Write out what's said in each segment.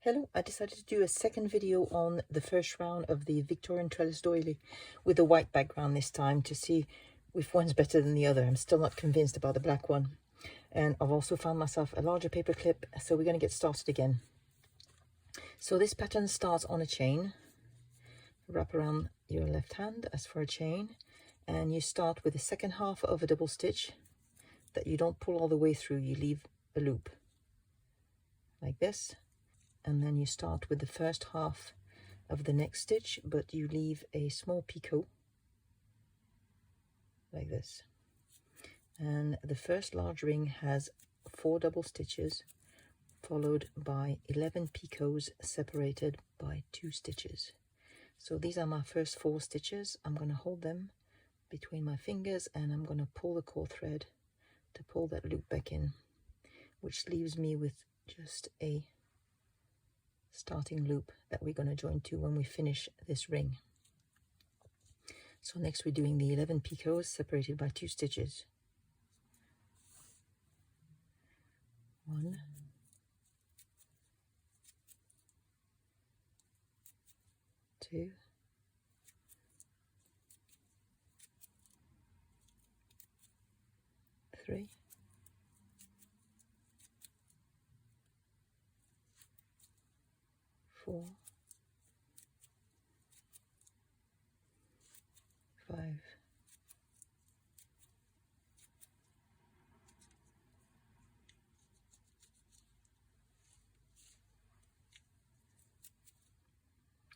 Hello, I decided to do a second video on the first round of the Victorian Trellis Doily with a white background this time to see if one's better than the other. I'm still not convinced about the black one. And I've also found myself a larger paper clip, so we're going to get started again. So this pattern starts on a chain. Wrap around your left hand as for a chain, and you start with the second half of a double stitch that you don't pull all the way through, you leave a loop like this. And then you start with the first half of the next stitch, but you leave a small picot like this. And the first large ring has 4 double stitches followed by 11 picots separated by 2 stitches. So these are my first 4 stitches. I'm going to hold them between my fingers and I'm going to pull the core thread to pull that loop back in, which leaves me with just a starting loop that we're going to join to when we finish this ring. So next we're doing the 11 picots separated by 2 stitches. 1, 2, 3, 4, 5,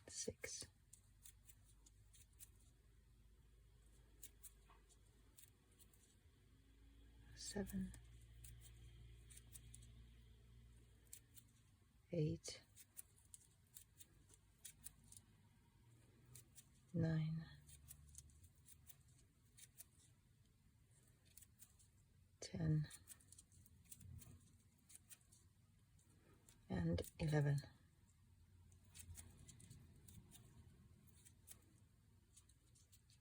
6, 7, 8, 9, 10, and 11.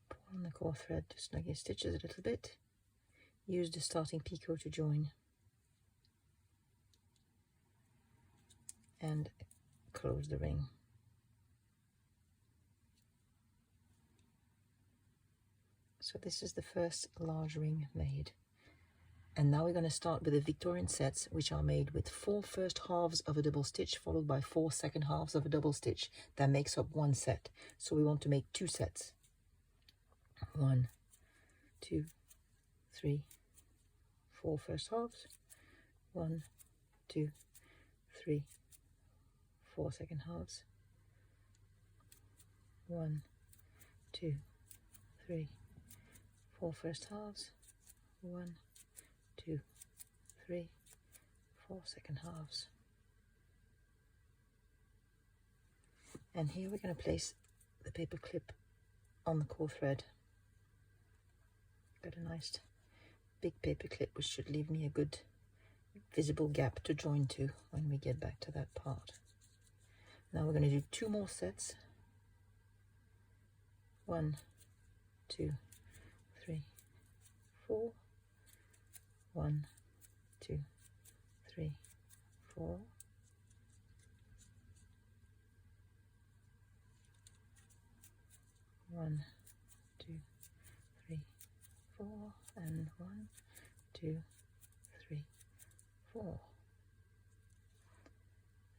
Pull on the core thread to snug your stitches a little bit. Use the starting picot to join. And close the ring. So this is the first large ring made. And now we're going to start with the Victorian sets, which are made with 4 first halves of a double stitch followed by 4 second halves of a double stitch. That makes up one set. So we want to make 2 sets. 1, 2, 3, 4 first halves. 1, 2, 3, 4 second halves. 1, 2, 3, 4 first halves. 1, 2, 3, 4 second halves. And here we're going to place the paper clip on the core thread. Got a nice big paper clip which should leave me a good visible gap to join to when we get back to that part. Now we're going to do 2 more sets. 1, 2, 3, 4. 1, 2, 3, 4. 1, 2, 3, 4, and 1, 2, 3, 4.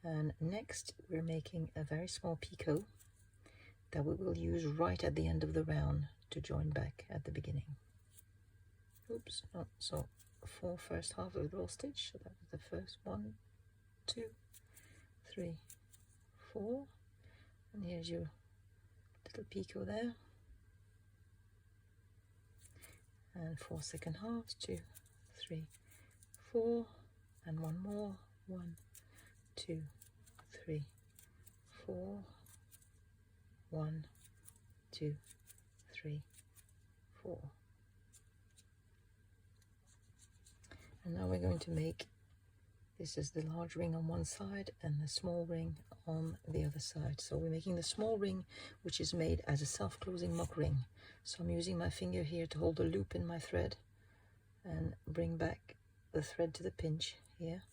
And next we're making a very small picot that we will use right at the end of the round to join back at the beginning. Oops, no, so 4 first half of the double stitch, so that was the first 1, 2, 3, 4, and here's your little picot there, and 4 second halves, 2, 3, 4, and 1 more, 1, 2, 3, 4, 1, 2, 3, 4. And now we're going to make, this is the large ring on one side and the small ring on the other side. So we're making the small ring, which is made as a self-closing mock ring. So I'm using my finger here to hold a loop in my thread and bring back the thread to the pinch here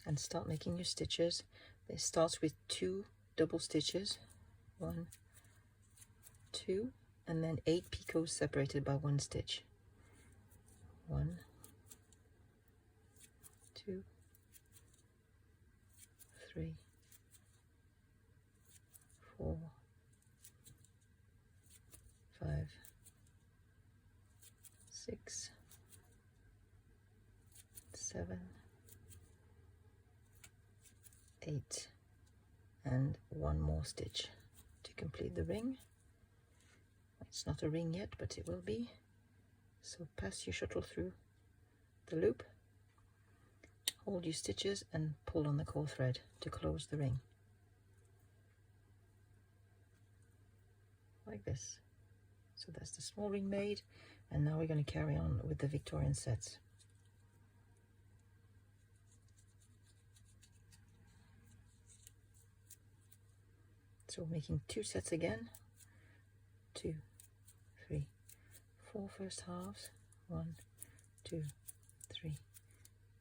and start making your stitches. This starts with 2 double stitches, 1, 2, and then 8 picots separated by 1 stitch. 1, 2, 3, 4, 5, 6, 7, 8, and 1 more stitch to complete the ring. It's not a ring yet, but it will be. So pass your shuttle through the loop, hold your stitches and pull on the core thread to close the ring. Like this. So that's the small ring made, and now we're going to carry on with the Victorian sets. So we're making 2 sets again, 2, 3, 4 first halves, 1, 2, 3,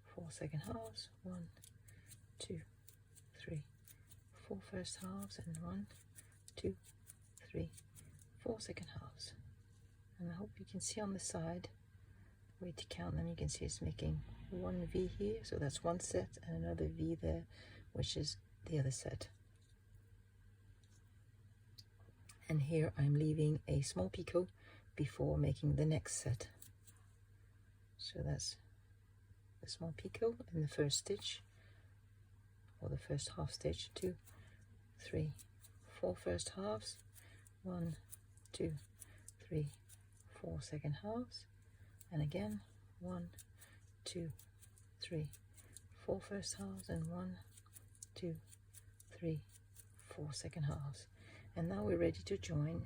4 second halves, 1, 2, 3, 4 first halves, and 1, 2, 3, 4 second halves. And I hope you can see on the side, way to count them, you can see it's making 1 V here, so that's 1 set, and another V there, which is the other set. And here I'm leaving a small picot before making the next set. So that's the small picot in the first stitch, or the first half stitch, 2, 3, 4 first halves, 1, 2, 3, 4 second halves, and again 1, 2, 3, 4 first halves, and 1, 2, 3, 4 second halves. And now we're ready to join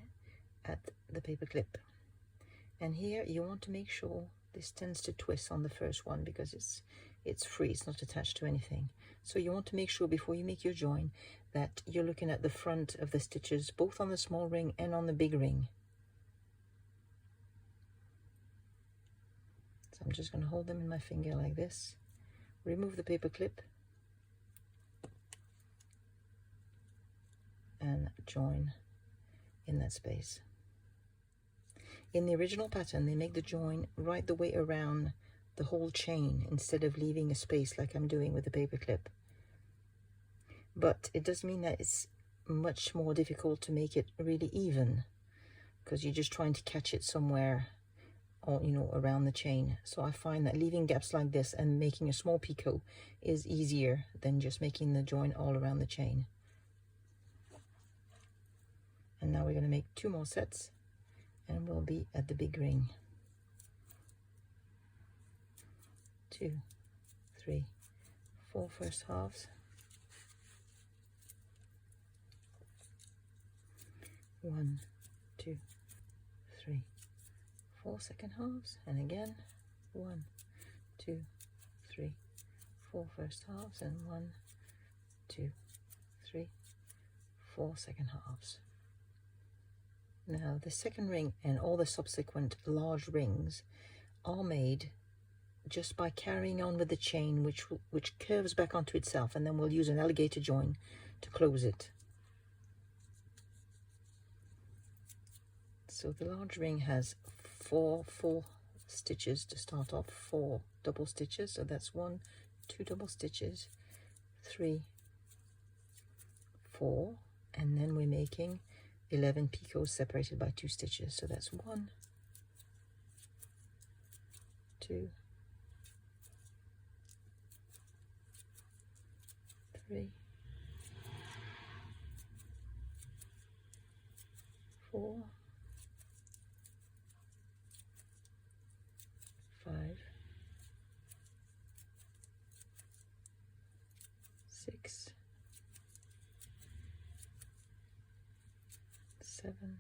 at the paper clip. And here you want to make sure this tends to twist on the first one because it's free, it's not attached to anything. So you want to make sure before you make your join that you're looking at the front of the stitches, both on the small ring and on the big ring. So I'm just going to hold them in my finger like this, remove the paper clip, and join in that space. In the original pattern, they make the join right the way around the whole chain instead of leaving a space like I'm doing with the paper clip. But it does mean that it's much more difficult to make it really even because you're just trying to catch it somewhere, or around the chain. So I find that leaving gaps like this and making a small picot is easier than just making the join all around the chain. And now we're going to make 2 more sets and we'll be at the big ring. 2, 3, 4 first halves, 1, 2, 3, 4 second halves, and again 1, 2, 3, 4 first halves, and 1, 2, 3, 4 second halves. Now the second ring and all the subsequent large rings are made just by carrying on with the chain, which curves back onto itself, and then we'll use an alligator join to close it. So the large ring has 4 full stitches to start off, 4 double stitches, so that's 1, 2 double stitches, 3, 4, and then we're making 11 picots separated by 2 stitches, so that's 1, 2, 3, 4, 5, 6, 7,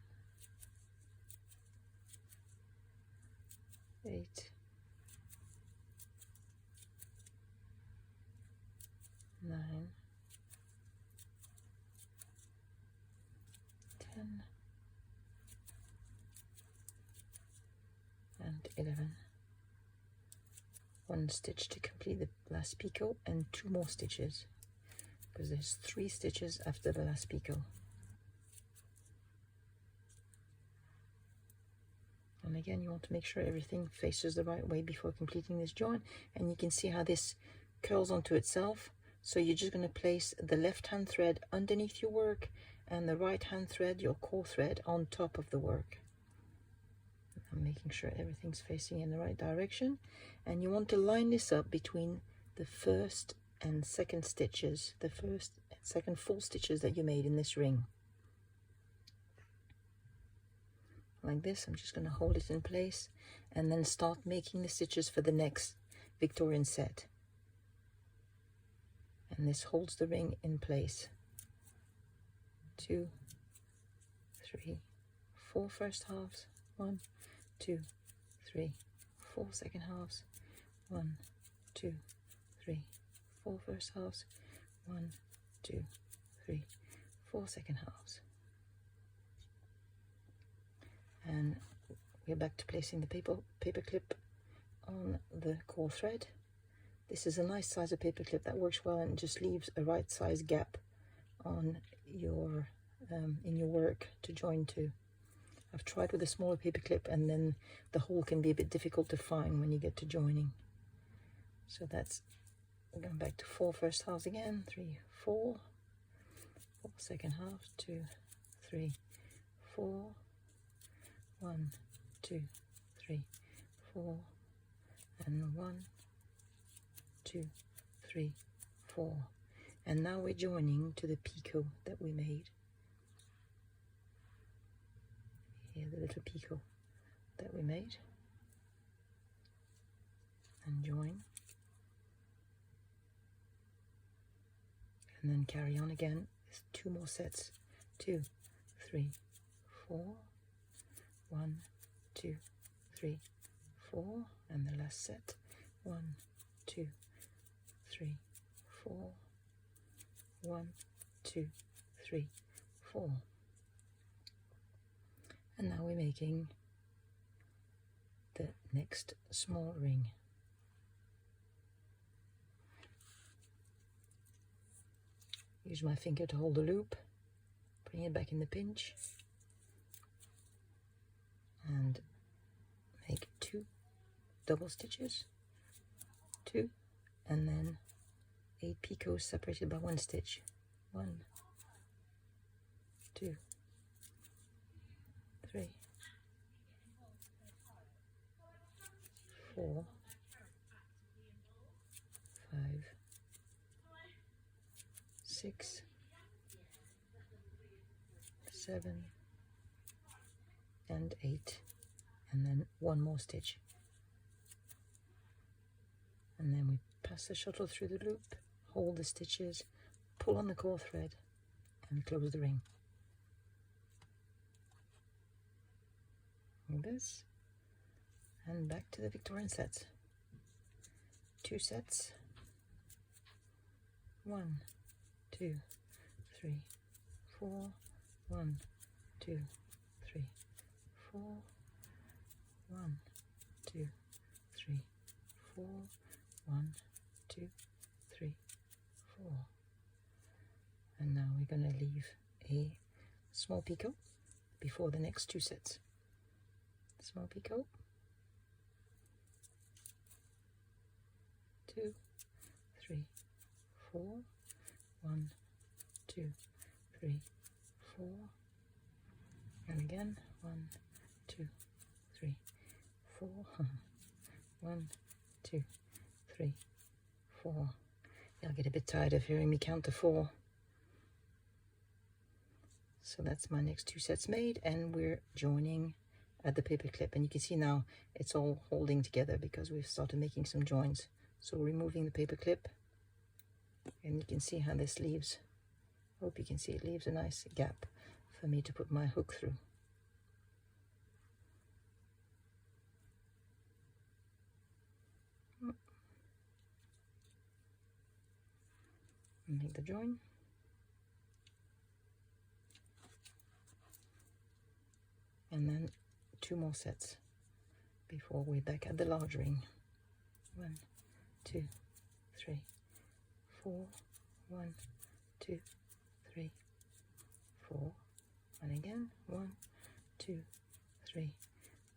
8, 9, 10, and 11. 1 stitch to complete the last picot and 2 more stitches, because there's 3 stitches after the last picot. And again, you want to make sure everything faces the right way before completing this join. And you can see how this curls onto itself. So you're just going to place the left hand thread underneath your work and the right hand thread, your core thread, on top of the work. I'm making sure everything's facing in the right direction. And you want to line this up between the first and second stitches, the first and second full stitches that you made in this ring. Like this. I'm just going to hold it in place and then start making the stitches for the next Victorian set. And this holds the ring in place. 2, 3, 4 first halves. 1, 2, 3, 4 second halves. 1, 2, 3, 4 first halves. 1, 2, 3, 4 second halves. And we're back to placing the paper clip on the core thread. This is a nice size of paper clip that works well and just leaves a right size gap on your in your work to join to. I've tried with a smaller paper clip, and then the hole can be a bit difficult to find when you get to joining. So that's going back to 4 first halves again. 3, 4, 4 second halves. 2, 3, 4. 1, 2, 3, 4, and 1, 2, 3, 4. And now we're joining to the picot that we made. Here, the little picot that we made. And join. And then carry on again. There's 2 more sets. 2, 3, 4. 1, 2, 3, 4, and the last set. 1, 2, 3, 4. 1, 2, 3, 4. And now we're making the next small ring. Use my finger to hold the loop, bring it back in the pinch, and make 2 double stitches, 2, and then 8 picots separated by 1 stitch. 1, 2, 3, 4, 5, 6, 7, and 8, and then 1 more stitch, and then we pass the shuttle through the loop, hold the stitches, pull on the core thread, and close the ring. Like this, and back to the Victorian sets. 2 sets. 1, 2, 3, 4. 1, 2, 3, 4. 1, 2, 3, 4. 1, 2, 3, 4. And now we're going to leave a small picot before the next 2 sets. Small picot. 2, 3, 4. 1, 2, 3, 4. And again, 1, 2, 3, 4. 1, 2, 3, 4. You'll get a bit tired of hearing me count to 4. So that's my next 2 sets made, and we're joining at the paper clip. And you can see now it's all holding together because we've started making some joins. So removing the paper clip, and you can see how this leaves, I hope you can see it leaves a nice gap for me to put my hook through. Make the join. And then 2 more sets before we're back at the large ring. 1, 2, 3, 4. 1, 2, 3, 4, and again 1, 2, 3,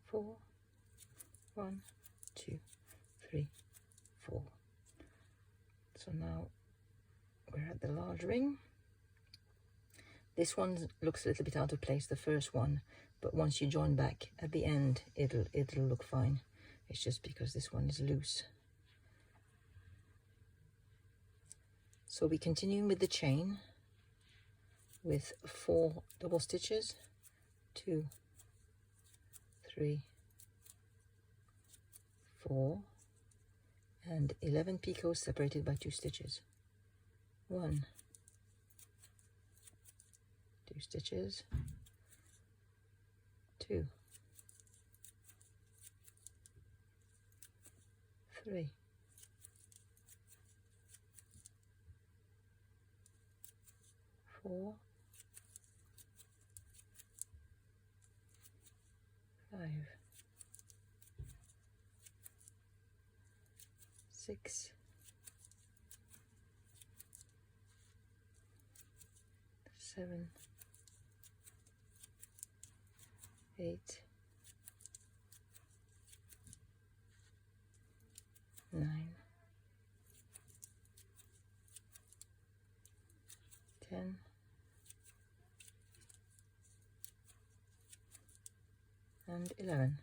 4, 1, 2, 3, 4. So now we're at the large ring. This one looks a little bit out of place, the first one, but once you join back at the end, it'll look fine. It's just because this one is loose. So we're continuing with the chain with 4 double stitches, 2, 3, 4, and 11 picots separated by 2 stitches. 1, 2 stitches, 2, 3, 4, 5, 6, 7, 8, 9, 10, 11.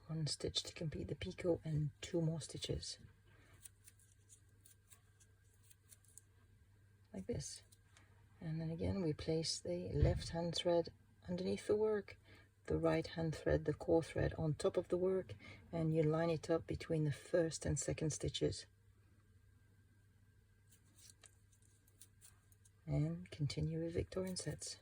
1 stitch to complete the picot and 2 more stitches. Like this. And then again we place the left hand thread underneath the work, the right hand thread, the core thread, on top of the work, and you line it up between the first and second stitches. And continue with Victorian sets.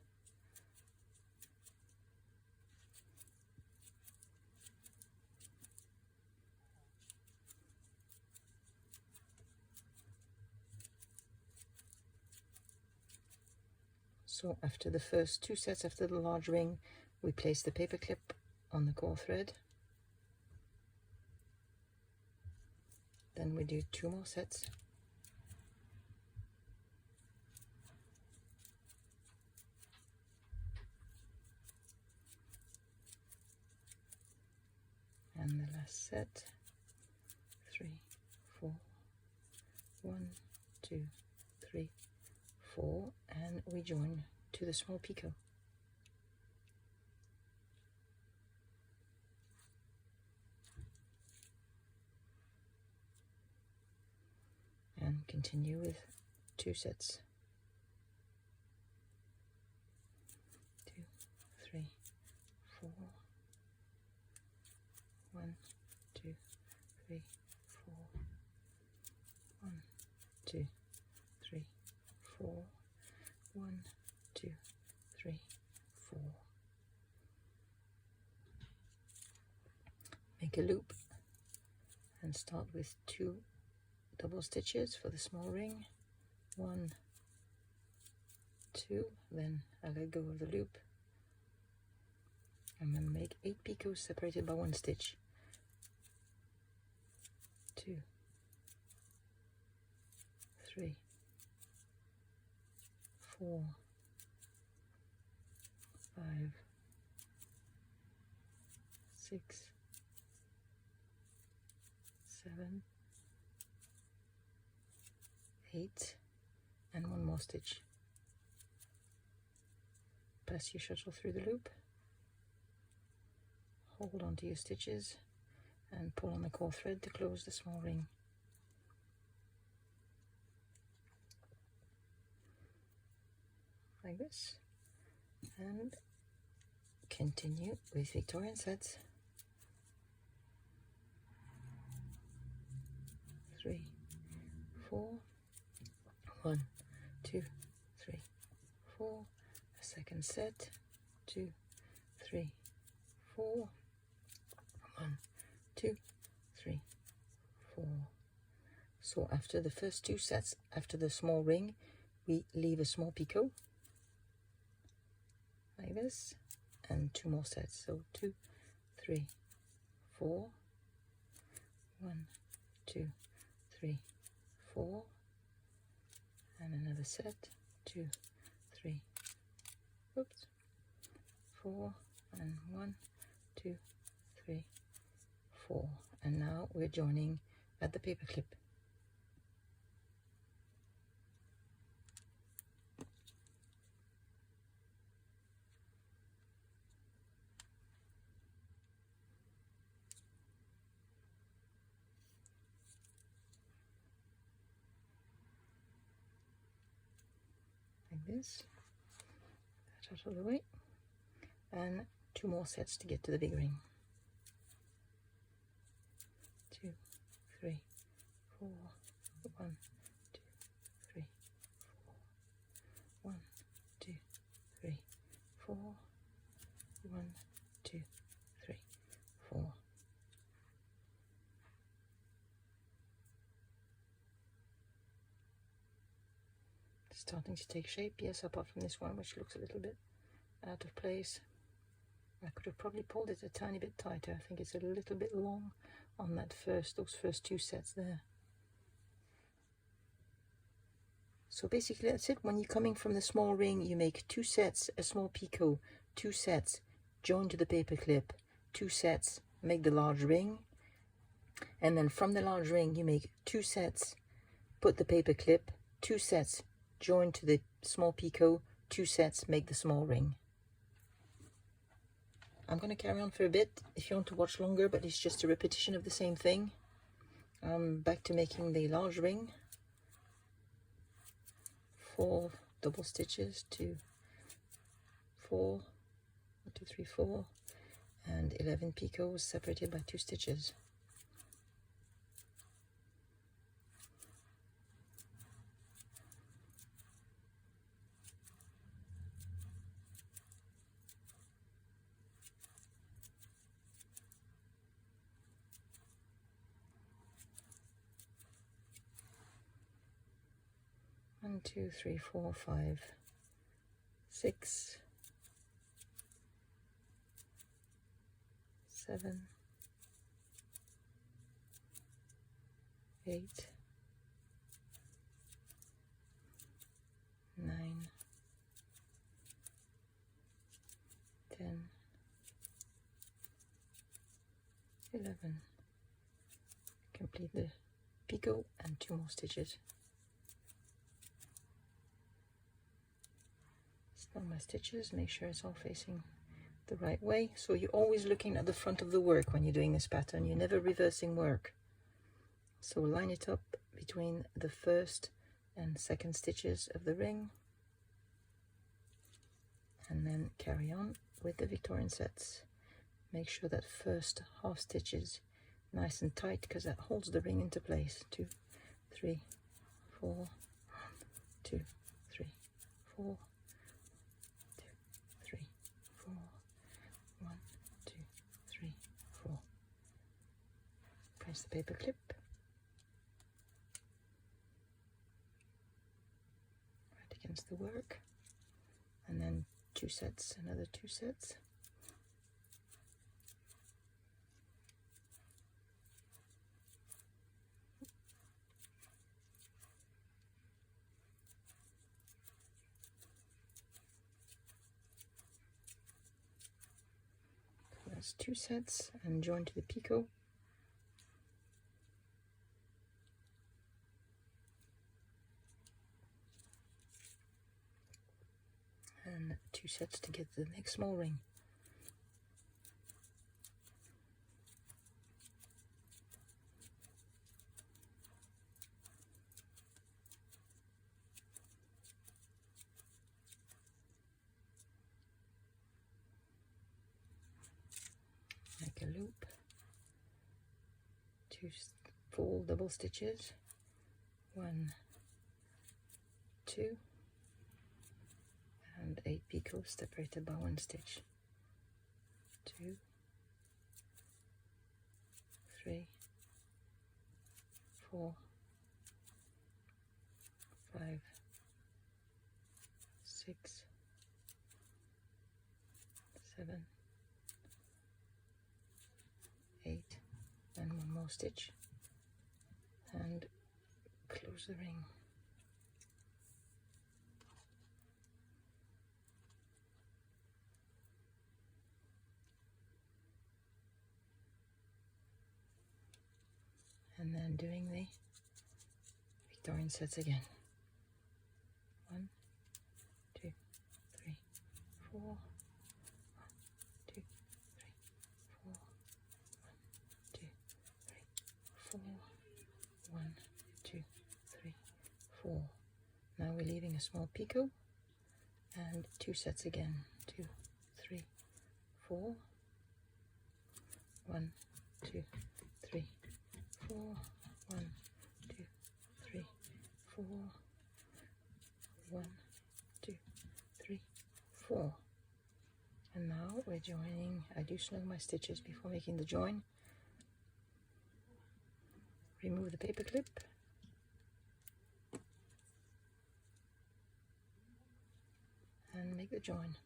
So after the first 2 sets, after the large ring, we place the paper clip on the core thread. Then we do 2 more sets. And the last set, 3, 4, 1, 2, 3, 4, and we join to the small picot. And continue with 2 sets. 2, 3, 4, 1, 2, 3, 4, 1, 2, 3, 4, 1, 2, 3, 4. Make a loop and start with 2 double stitches for the small ring. 1, 2, then I let go of the loop. I'm going to make 8 picots separated by 1 stitch. 2, 3, 4, 5, 6, 7, 8, and 1 more stitch. Pass your shuttle through the loop, hold on to your stitches, and pull on the core thread to close the small ring. Like this. And continue with Victorian sets. 3, 4, 1, 2, 3, 4. A second set. 2, 3, 4. 1, 2, 3, 4. So after the first 2 sets, after the small ring, we leave a small picot like this, and 2 more sets. So 2, 3, 4. 1, 2, 3, 4. and another set, 2, 3, oops, 4, and 1, 2, 3, 4, and now we're joining at the paper clip. Like this, that out of the way, and 2 more sets to get to the big ring. 2, 3, 4, 1, 2, 3, 4, 1, 2, 3, 4, 1, 2, 3, 4. Starting to take shape, yes, apart from this one, which looks a little bit out of place. I could have probably pulled it a tiny bit tighter. I think it's a little bit long on that those first 2 sets there. So basically that's it. When you're coming from the small ring, you make 2 sets, a small picot, 2 sets, join to the paper clip, 2 sets, make the large ring, and then from the large ring you make 2 sets, put the paper clip, 2 sets, join to the small picot, 2 sets, make the small ring. I'm going to carry on for a bit if you want to watch longer, but it's just a repetition of the same thing. Back to making the large ring. 4 double stitches, 2, 4, 1, 2, 3, 4, and 11 picots separated by 2 stitches. One, 2, 3, 4, 5, 6, 7, 8, 9, 10, 11. Complete the picot and 2 more stitches. Snug my stitches, make sure it's all facing the right way. So you're always looking at the front of the work when you're doing this pattern. You're never reversing work. So line it up between the first and second stitches of the ring, and then carry on with the Victorian sets. Make sure that first half stitch is nice and tight because that holds the ring into place. 2, 3, 4, 2, 3, 4, 2, 3, 4, 1, 2, 3, 4. Press the paper clip. Right against the work. And then 2 sets, another 2 sets. That's 2 sets and join to the picot. And 2 sets to get to the next small ring. Make a loop, 2 full double stitches, 1, 2, and 8 picots separated by 1 stitch. 2, 3, 4, 5, 6, 7, 8, and 1 more stitch, and close the ring. doing the Victorian sets again. 1, 2, 3, 4. 1, 2, 3, 4. 1, 2, 3, 4. 1, 2, 3, 4. Now we're leaving a small picot and 2 sets again. 2, 3, 4. 1, 2, 3, 4. 1, 2, 3, 4. 1, 2, 3, 4. And now we're joining. I do snug my stitches before making the join. Remove the paper clip. And make the join.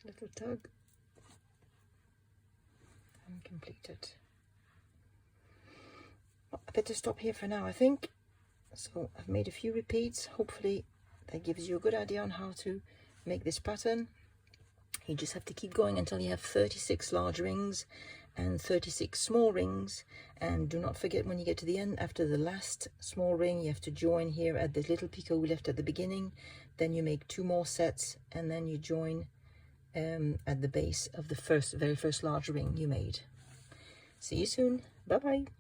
Little tug. And complete it. Well, I better stop here for now, I think. So I've made a few repeats. Hopefully that gives you a good idea on how to make this pattern. You just have to keep going until you have 36 large rings and 36 small rings. And do not forget, when you get to the end, after the last small ring, you have to join here at the little picot we left at the beginning. Then you make 2 more sets, and then you join at the base of the very first large ring you made. See you soon. Bye bye.